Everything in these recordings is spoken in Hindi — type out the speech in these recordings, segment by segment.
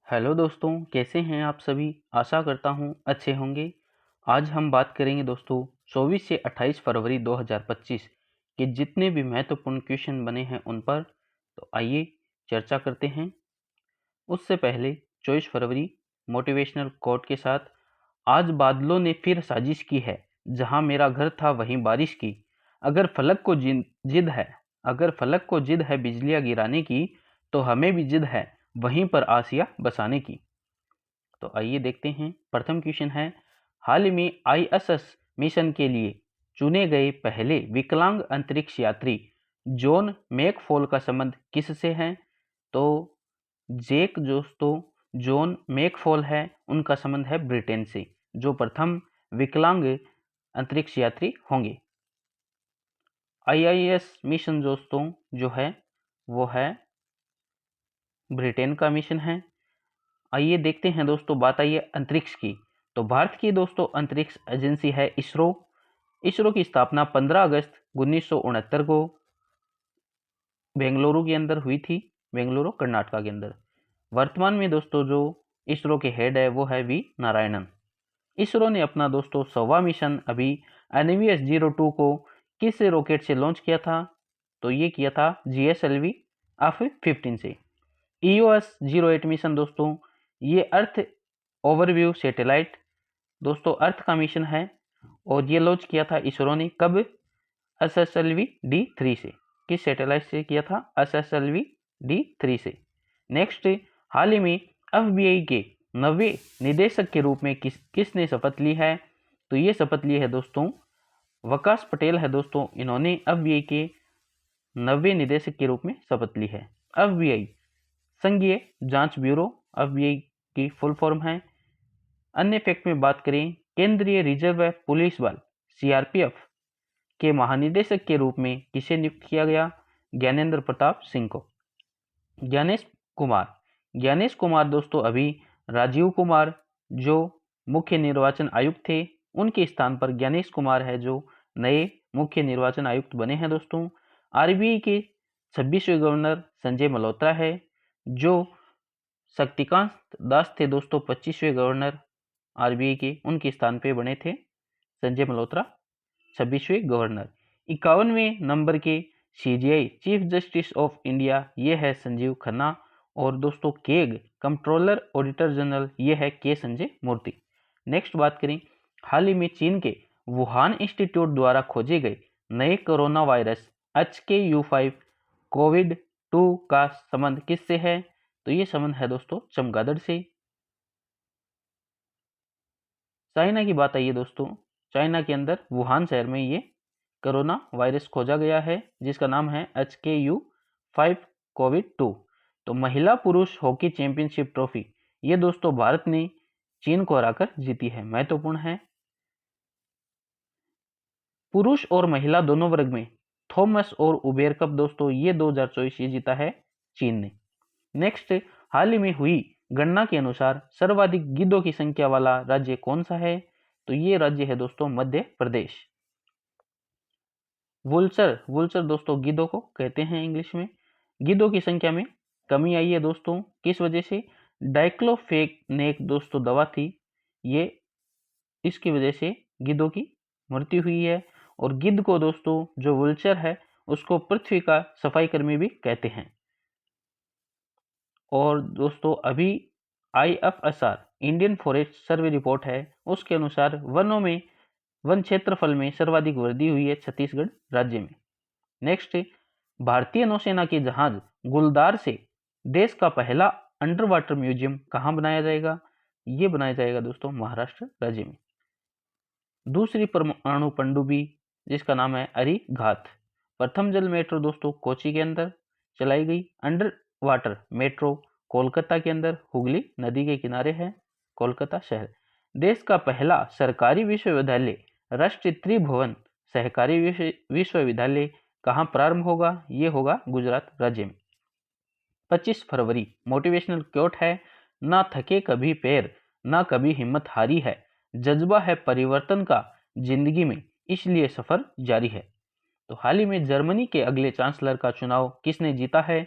हेलो दोस्तों, कैसे हैं आप सभी। आशा करता हूं अच्छे होंगे। आज हम बात करेंगे दोस्तों 24 से 28 फरवरी 2025 के जितने भी महत्वपूर्ण क्वेश्चन बने हैं उन पर। तो आइए चर्चा करते हैं। उससे पहले 24 फरवरी मोटिवेशनल कोट के साथ, आज बादलों ने फिर साजिश की है, जहां मेरा घर था वहीं बारिश की। अगर फलक को जिद है अगर फलक को जिद है बिजलियां गिराने की, तो हमें भी जिद है वहीं पर आसिया बसाने की। तो आइए देखते हैं। प्रथम क्वेश्चन है, हाल ही में आईएसएस मिशन के लिए चुने गए पहले विकलांग अंतरिक्ष यात्री जॉन मैकफॉल का संबंध किससे है। तो जेक दोस्तों जॉन मैकफॉल है, उनका संबंध है ब्रिटेन से, जो प्रथम विकलांग अंतरिक्ष यात्री होंगे। आईआईएस मिशन दोस्तों जो है वो है ब्रिटेन का मिशन है। आइए देखते हैं दोस्तों, बात आई है अंतरिक्ष की। तो भारत की दोस्तों अंतरिक्ष एजेंसी है इसरो। इसरो की स्थापना 15 अगस्त 1969 को बेंगलुरु के अंदर हुई थी, बेंगलुरु कर्नाटका के अंदर। वर्तमान में दोस्तों जो इसरो के हेड है वो है वी नारायणन। इसरो ने अपना दोस्तों 100वां मिशन अभी NVS-02 को किस रॉकेट से लॉन्च किया था। तो ये किया था GSLV F-15 से। EOS-08 मिशन दोस्तों ये अर्थ ओवरव्यू सैटेलाइट दोस्तों अर्थ का मिशन है, और ये लॉन्च किया था इसरो ने कब, SSLV-D3 से। किस सैटेलाइट से किया था, SSLV-D3 से। नेक्स्ट, हाल ही में FBI के नवे निदेशक के रूप में किसने शपथ ली है। तो ये शपथ ली है दोस्तों वकास पटेल है दोस्तों। इन्होंने FBI के नवे निदेशक के रूप में शपथ ली है। FBI संघीय जांच ब्यूरो FBI की फुल फॉर्म है। अन्य फैक्ट में बात करें, केंद्रीय रिजर्व पुलिस बल CRPF के महानिदेशक के रूप में किसे नियुक्त किया गया, ज्ञानेंद्र प्रताप सिंह को। ज्ञानेश कुमार दोस्तों अभी राजीव कुमार जो मुख्य निर्वाचन आयुक्त थे, उनके स्थान पर ज्ञानेश कुमार है जो नए मुख्य निर्वाचन आयुक्त बने हैं दोस्तों। RBI के 26वें गवर्नर संजय मल्होत्रा है, जो शक्तिकांत दास थे दोस्तों 25वें गवर्नर RBI के, उनके स्थान पे बने थे संजय मल्होत्रा 26वें गवर्नर। 51वें नंबर के CJI chief justice of India ये है संजीव खन्ना, और दोस्तों केग कंट्रोलर ऑडिटर जनरल ये है के संजय मूर्ति। नेक्स्ट बात करें, हाल ही में चीन के वुहान इंस्टीट्यूट द्वारा खोजे गए नए कोरोना वायरस HKU5 कोविड-2 का संबंध किससे है। तो ये संबंध है दोस्तों चमगादड़ से। चाइना की बात आई है दोस्तों, चाइना के अंदर वुहान शहर में ये कोरोना वायरस खोजा गया है, जिसका नाम है HKU5 कोविड-2। तो महिला पुरुष हॉकी चैंपियनशिप ट्रॉफी ये दोस्तों भारत ने चीन को हराकर जीती है, महत्वपूर्ण है। पुरुष और महिला दोनों वर्ग में थॉमस और उबेर कप दोस्तों ये 2024 ये जीता है चीन ने। नेक्स्ट, हाल ही में हुई गणना के अनुसार सर्वाधिक गिद्धों की संख्या वाला राज्य कौन सा है। तो ये राज्य है दोस्तों मध्य प्रदेश। वुल्चर दोस्तों गिद्धों को कहते हैं इंग्लिश में। गिद्धों की संख्या में कमी आई है दोस्तों, किस वजह से, डाइक्लोफेनेक दोस्तों दवा थी, ये इसकी वजह से गिद्धों की मृत्यु हुई है। और गिद्ध को दोस्तों जो वुल्चर है उसको पृथ्वी का सफाई कर्मी भी कहते हैं। और दोस्तों अभी IFSR Indian forest survey report है, उसके अनुसार वन क्षेत्रफल में सर्वाधिक वृद्धि हुई है छत्तीसगढ़ राज्य में। नेक्स्ट, भारतीय नौसेना के जहाज गुलदार से देश का पहला अंडर वाटर म्यूजियम कहाँ बनाया जाएगा। ये बनाया जाएगा दोस्तों महाराष्ट्र राज्य में। दूसरी परमाणु पनडुब्बी जिसका नाम है अरिघात, प्रथम जल मेट्रो दोस्तों कोची के अंदर चलाई गई। अंडर वाटर मेट्रो कोलकाता के अंदर हुगली नदी के किनारे है कोलकाता शहर। देश का पहला सरकारी विश्वविद्यालय राष्ट्रीय त्रिभुवन सहकारी विश्वविद्यालय कहाँ प्रारंभ होगा, ये होगा गुजरात राज्य में। 25 फरवरी मोटिवेशनल कोट है, ना थके कभी पैर ना कभी हिम्मत हारी है, जज्बा है परिवर्तन का जिंदगी में इसलिए सफर जारी है। तो हाल ही में जर्मनी के अगले चांसलर का चुनाव किसने जीता है।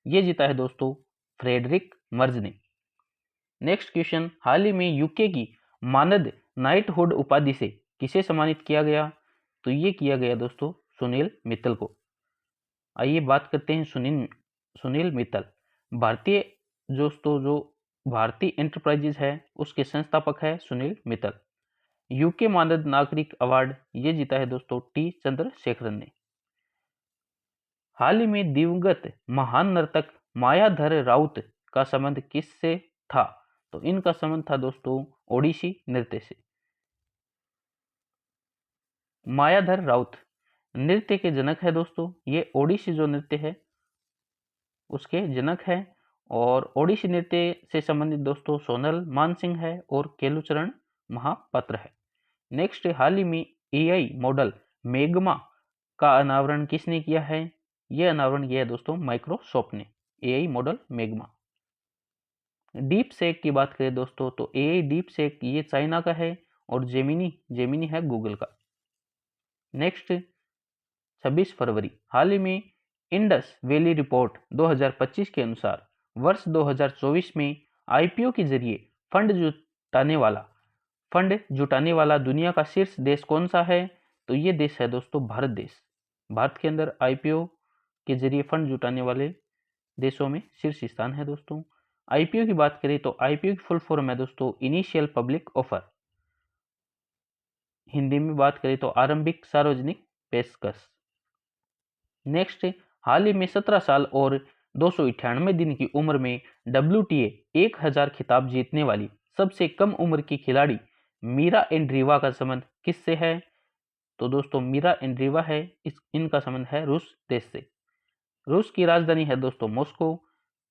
ये जीता है दोस्तों फ्रेडरिक मर्ज ने। नेक्स्ट क्वेश्चन, हाल ही में यूके की मानद नाइटहुड उपाधि से किसे सम्मानित किया गया? तो ये किया गया दोस्तों सुनील मित्तल को। आइए बात करते हैं सुनील मित्तल। भारतीय दोस्तों जो भारतीय एंटरप्राइजेज है उसके संस्थापक है सुनील मित्तल। यूके मानद नागरिक अवार्ड ये जीता है दोस्तों टी चंद्रशेखरन ने। हाल ही में दिवंगत महान नर्तक मायाधर राउत का संबंध किससे था? तो इनका संबंध था दोस्तों ओडिसी नृत्य से। मायाधर राउत नृत्य के जनक है दोस्तों, ये ओडिसी जो नृत्य है उसके जनक है। और ओडिसी नृत्य से संबंधित दोस्तों सोनल मानसिंह है और केलुचरण महापात्र है। नेक्स्ट, हाल ही में एआई मॉडल मेगमा का अनावरण किसने किया है? यह अनावरण किया है दोस्तों माइक्रोसॉफ्ट ने, एआई मॉडल मेगमा। डीप सेक की बात करें दोस्तों तो एआई डीप सेक ये चाइना का है और जेमिनी है गूगल का। नेक्स्ट, 26 फरवरी, हाल ही में इंडस वैली रिपोर्ट 2025 के अनुसार वर्ष 2024 में आईपीओ के जरिए फंड जुटाने वाला दुनिया का शीर्ष देश कौन सा है? तो ये देश है दोस्तों भारत देश। भारत के अंदर आईपीओ के जरिए फंड जुटाने वाले देशों में शीर्ष स्थान है दोस्तों। आईपीओ की बात करें तो आईपीओ की फुल फॉर्म है दोस्तों इनिशियल पब्लिक ऑफर। हिंदी में बात करें तो आरंभिक सार्वजनिक पेशकश। नेक्स्ट, हाल ही में 17 साल और 298 दिन की उम्र में WTA 1000 खिताब जीतने वाली सबसे कम उम्र की खिलाड़ी मीरा एंड्रीवा का संबंध किससे है? तो दोस्तों मीरा एंड्रीवा है इनका संबंध है रूस देश से। रूस की राजधानी है दोस्तों मॉस्को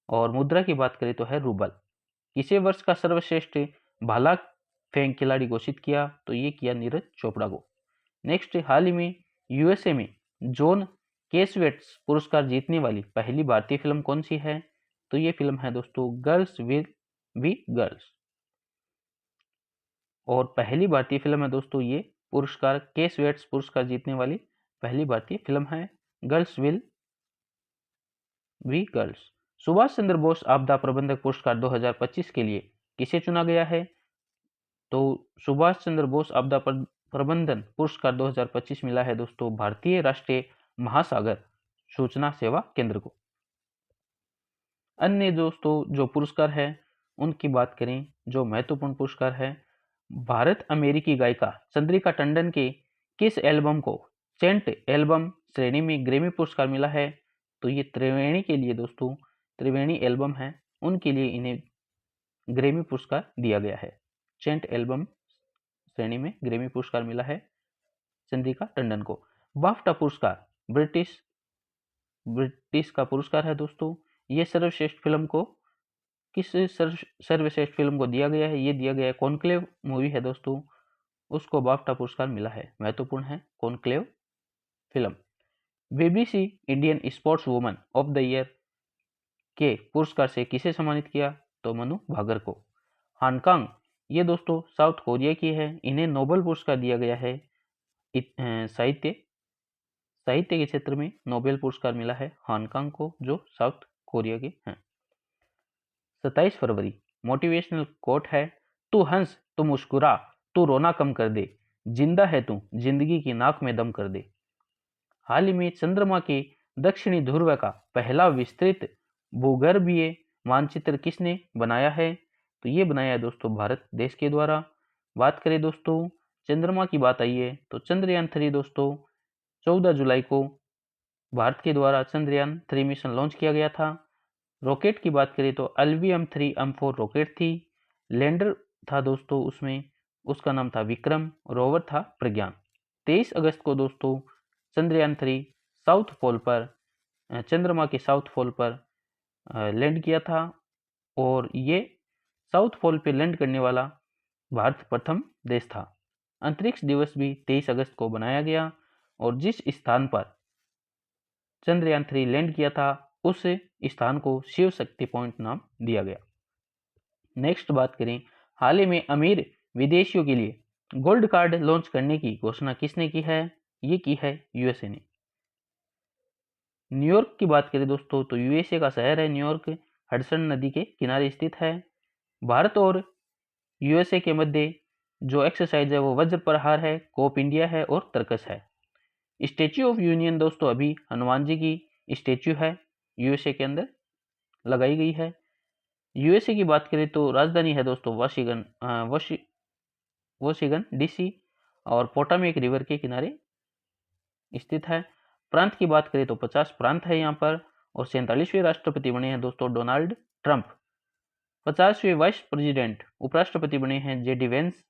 और मुद्रा की बात करें तो है रूबल। किसे वर्ष का सर्वश्रेष्ठ भाला फेंक खिलाड़ी घोषित किया? तो ये किया नीरज चोपड़ा को। नेक्स्ट, हाल ही में यूएसए में जॉन केसवेट्स पुरस्कार जीतने वाली पहली भारतीय फिल्म कौन सी है? तो ये फिल्म है दोस्तों गर्ल्स विल बी गर्ल्स। और पहली भारतीय फिल्म है दोस्तों ये पुरस्कार केसवेट्स पुरस्कार जीतने वाली पहली भारतीय फिल्म है girls will be girls. Subhash Chandra Bose आपदा प्रबंधक पुरस्कार 2025 के लिए किसे चुना गया है? तो सुभाष चंद्र बोस आपदा प्रबंधन पुरस्कार 2025 मिला है दोस्तों भारतीय राष्ट्रीय महासागर सूचना सेवा केंद्र को। अन्य दोस्तों जो पुरस्कार है उनकी बात करें, जो महत्वपूर्ण पुरस्कार है, भारत अमेरिकी गायिका चंद्रिका टंडन के किस एल्बम को चेंट एल्बम श्रेणी में ग्रैमी पुरस्कार मिला है? तो ये त्रिवेणी के लिए दोस्तों, त्रिवेणी एल्बम है उनके लिए इन्हें ग्रैमी पुरस्कार दिया गया है। चेंट एल्बम श्रेणी में ग्रैमी पुरस्कार मिला है चंद्रिका टंडन को। बाफ्टा पुरस्कार ब्रिटिश का पुरस्कार है दोस्तों। ये सर्वश्रेष्ठ फिल्म को किस सर्वश्रेष्ठ फिल्म को दिया गया है? ये दिया गया है कॉन्क्लेव मूवी है दोस्तों, उसको बाफ्टा पुरस्कार मिला है। महत्वपूर्ण है conclave film. BBC Indian sports woman of the year के पुरस्कार से किसे सम्मानित किया? तो मनु भागर को। हांगकांग ये दोस्तों साउथ कोरिया की है, इन्हें नोबेल पुरस्कार दिया गया है। साहित्य के क्षेत्र में नोबेल पुरस्कार मिला है हांगकांग को जो साउथ कोरिया के हैं। 27 फरवरी, मोटिवेशनल कोट है, तू हंस तू मुस्कुरा तू रोना कम कर दे, जिंदा है तू जिंदगी की नाक में दम कर दे। हाल ही में चंद्रमा के दक्षिणी ध्रुव का पहला विस्तृत भूगर्भीय मानचित्र किसने बनाया है? तो ये बनाया है दोस्तों भारत देश के द्वारा। बात करें दोस्तों चंद्रमा की बात आई है तो चंद्रयान 3 दोस्तों 14 जुलाई को भारत के द्वारा चंद्रयान 3 मिशन लॉन्च किया गया था। रॉकेट की बात करें तो LVM-3M4 रॉकेट थी। लैंडर था दोस्तों उसमें, उसका नाम था विक्रम, रोवर था प्रज्ञान। 23 अगस्त को दोस्तों चंद्रयान 3 साउथ पोल पर चंद्रमा के साउथ पोल पर लैंड किया था और ये साउथ पोल पे लैंड करने वाला भारत प्रथम देश था। अंतरिक्ष दिवस भी 23 अगस्त को बनाया गया और जिस स्थान पर चंद्रयान 3 लैंड किया था उस स्थान को शिव शक्ति पॉइंट नाम दिया गया। नेक्स्ट बात करें, हाल ही में अमीर विदेशियों के लिए गोल्ड कार्ड लॉन्च करने की घोषणा किसने की है? ये की है यूएसए ने। न्यूयॉर्क की बात करें दोस्तों तो यूएसए का शहर है न्यूयॉर्क, हडसन नदी के किनारे स्थित है। भारत और यूएसए के मध्य जो एक्सरसाइज है वो वज्र प्रहार है, कोप इंडिया है और तर्कस है। स्टेच्यू ऑफ यूनियन दोस्तों अभी हनुमान जी की स्टेच्यू है, यूएसए के अंदर लगाई गई है। यूएसए की बात करें तो राजधानी है दोस्तों वॉशिंगटन डीसी और पोटामेक रिवर के किनारे स्थित है। प्रांत की बात करें तो 50 प्रांत है यहाँ पर और 47वें राष्ट्रपति बने हैं दोस्तों डोनाल्ड ट्रंप। 50वें वाइस प्रेसिडेंट उपराष्ट्रपति बने हैं जेडी वेंस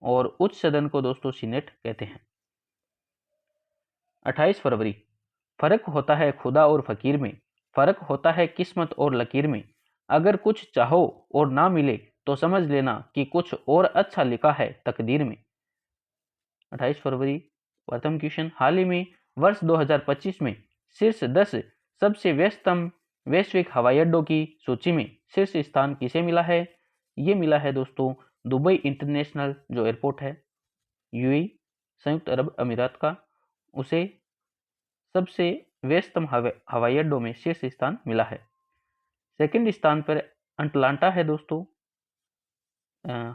और उच्च सदन को दोस्तों सीनेट कहते हैं। 28 फरवरी, फर्क होता है खुदा और फकीर में, फर्क होता है किस्मत और लकीर में, अगर कुछ चाहो और ना मिले तो समझ लेना कि कुछ और अच्छा लिखा है तकदीर में। 28 फरवरी प्रथम क्वेश्चन, हाल ही में वर्ष 2025 में शीर्ष 10 सबसे व्यस्तम वैश्विक हवाई अड्डों की सूची में शीर्ष स्थान किसे मिला है? ये मिला है दोस्तों दुबई इंटरनेशनल जो एयरपोर्ट है यूएई संयुक्त अरब अमीरात का, उसे सबसे व्यस्तम हवाई अड्डों में शीर्ष स्थान मिला है। सेकंड स्थान पर अटलांटा है दोस्तों,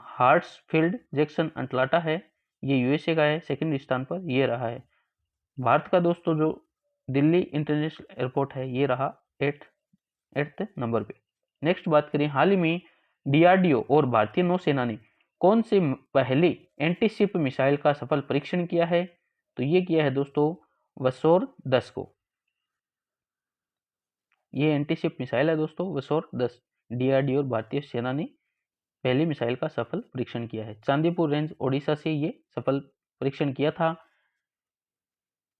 हार्ट्सफील्ड जैक्सन अटलांटा है, ये यूएसए का है। सेकंड स्थान पर ये रहा है। भारत का दोस्तों जो दिल्ली इंटरनेशनल एयरपोर्ट है ये रहा एट्थ नंबर पे। नेक्स्ट बात करें, हाल ही में डीआरडीओ और भारतीय नौसेना ने कौन से पहले एंटीशिप मिसाइल का सफल परीक्षण किया है? तो ये किया है दोस्तों वसोर 10 को। ये एंटीशिप मिसाइल है दोस्तों वसोर 10। डीआरडीओ और भारतीय सेना ने पहली मिसाइल का सफल परीक्षण किया है। चांदीपुर रेंज ओडिशा से ये सफल परीक्षण किया था।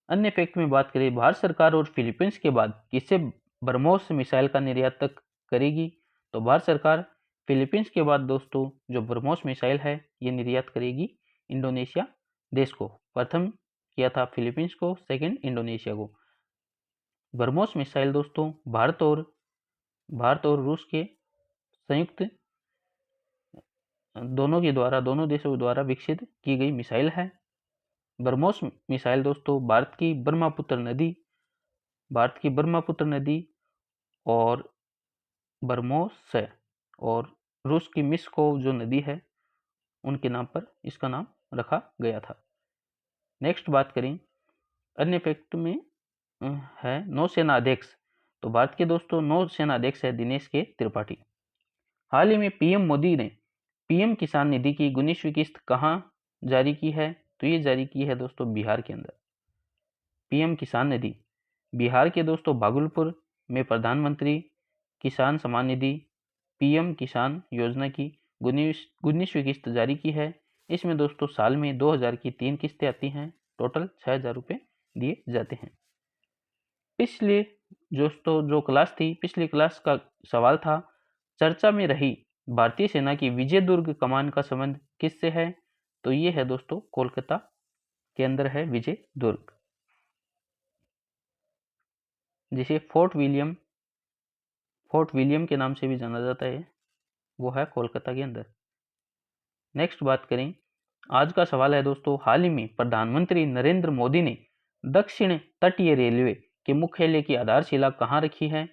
अन्य फैक्ट में बात करें, भारत सरकार और फिलीपींस के बाद किसे ब्रह्मोस मिसाइल का निर्यात तक करेगी? तो भारत सरकार फिलीपींस के बाद दोस्तों जो ब्रह्मोस मिसाइल है ये निर्यात करेगी इंडोनेशिया देश को। प्रथम किया था फिलीपींस को, सेकंड इंडोनेशिया को। ब्रह्मोस मिसाइल दोस्तों भारत और रूस के संयुक्त दोनों देशों द्वारा विकसित की गई मिसाइल है। ब्रह्मोस मिसाइल दोस्तों भारत की ब्रह्मपुत्र नदी और ब्रह्मोस है और रूस की मिस्कोव जो नदी है उनके नाम पर इसका नाम रखा गया था। नेक्स्ट बात करें, अन्य फैक्ट में है नौसेना अध्यक्ष। तो भारत के दोस्तों नौसेना अध्यक्ष है दिनेश के त्रिपाठी। हाल ही में पीएम मोदी ने पीएम किसान निधि की 19वीं किस्त कहाँ जारी की है? तो ये जारी की है दोस्तों बिहार के अंदर। पीएम किसान निधि बिहार के दोस्तों भागलपुर में प्रधानमंत्री किसान सम्मान निधि पीएम किसान योजना की 19वीं किस्त जारी की है। इसमें दोस्तों साल में 2000 की 3 किस्तें आती हैं, टोटल 6000 रुपये दिए जाते हैं। पिछले दोस्तों जो क्लास थी, पिछली क्लास का सवाल था चर्चा में रही भारतीय सेना की विजय दुर्ग कमान का संबंध किससे है? तो ये है दोस्तों कोलकाता के अंदर है विजय दुर्ग, जिसे फोर्ट विलियम के नाम से भी जाना जाता है, वो है कोलकाता के अंदर। नेक्स्ट बात करें, आज का सवाल है दोस्तों, हाल ही में प्रधानमंत्री नरेंद्र मोदी ने दक्षिण तटीय रेलवे के मुख्यालय की आधारशिला कहाँ रखी है?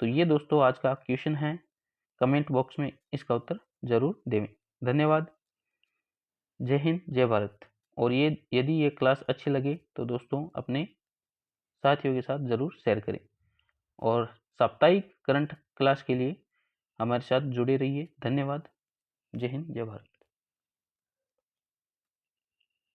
तो ये दोस्तों आज का क्वेश्चन है। कमेंट बॉक्स में इसका उत्तर जरूर देवें। धन्यवाद। जय हिंद, जय भारत। और ये यदि ये क्लास अच्छी लगे तो दोस्तों अपने साथियों के साथ जरूर शेयर करें और साप्ताहिक करंट क्लास के लिए हमारे साथ जुड़े रहिए। धन्यवाद। जय हिंद, जय भारत।